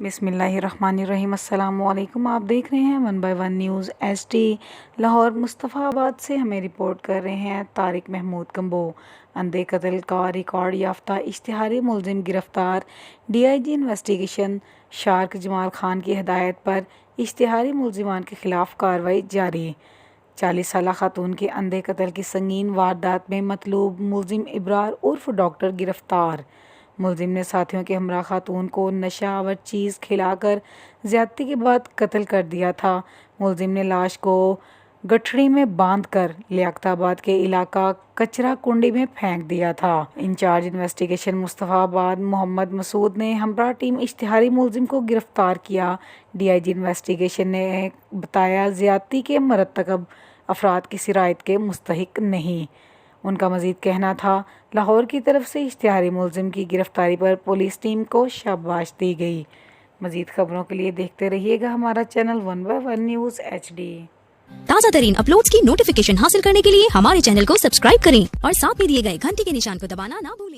बिस्मिल्लाहिर्रहमानिर्रहीम। अस्सलामुअलैकुम। आप देख रहे हैं 1 by 1 news HD. Lahore Mustafabad से हमें रिपोर्ट कर रहे हैं तारिक महमूद कंबो। अंधे कत्ल का रिकॉर्ड याफ्ता इश्तिहारी मुलजिम गिरफ्तार। DIG investigation shark Jamal Khan की हिदायत पर इश्तिहारी मुलजिमान के खिलाफ कार्रवाई जारी। 40 साला खातून के अंधे कत्ल की संगीन वारदात में मतलूब मुलजिम इब्रार उर्फ डॉक्टर गिरफ्तार। मुलजिम ने साथियों के हमरा खातून को नशा आवर चीज़ खिलाकर ज़्यादती के बाद कत्ल कर दिया था। मुलजिम ने लाश को गठड़ी में बांधकर लियाकताबाद के इलाका कचरा कुंडी में फेंक दिया था। इंचार्ज इन्वेस्टिगेशन मुस्तफ़ाबाद मोहम्मद मसूद ने हमरा टीम इश्तिहारी मुलजिम को गिरफ्तार किया। डीआईजी इन्वेस्टिगेशन ने बताया ज़्यादती के मरतकब अफराद किसी रायत के मुस्तहिक नहीं। उनका मज़ीद कहना था, लाहौर की तरफ से इश्तिहारी मुलजिम की गिरफ्तारी पर पुलिस टीम को शाबाश दी गई। मज़ीद खबरों के लिए देखते रहिएगा हमारा चैनल 1 बाय 1 न्यूज़ एचडी। ताज़ा तरीन अपलोड्स की नोटिफिकेशन हासिल करने के लिए हमारे चैनल को सब्सक्राइब करें और साथ में दिए गए घंटी के निशान को दबाना ना भूलें।